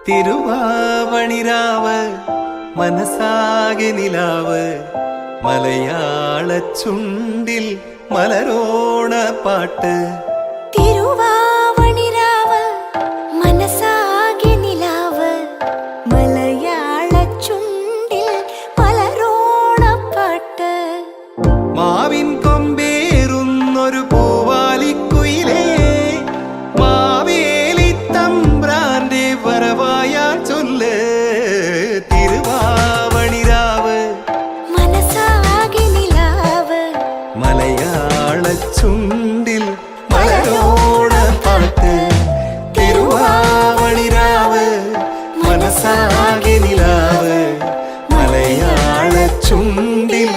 തിരുവാവണിരാവ് മനസാകെ നിലാവ് മലയാള ചുണ്ടിൽ മലരോണ പാട്ട്. തിരുവാവണിരാവ് മനസാകെ നിലാവ് മലയാള ചുണ്ടിൽ മലരോണ പാട്ട്. മാവിൻ കൊമ്പേറുന്നൊരു പൂവാലിക്കുയിലേ മാവേലി തമ്പ്രാന്റെ വരവായാൽ ചൊല്ല്. തിരുവാവണിരാവ് മനസാകെ നിലാവ് മലയാള ചുണ്ടിൽ മലരോണ പാട്ട്. തിരുവാവണിരാവ് മനസാകെ നിലാവ് മലയാള ചുണ്ടിൽ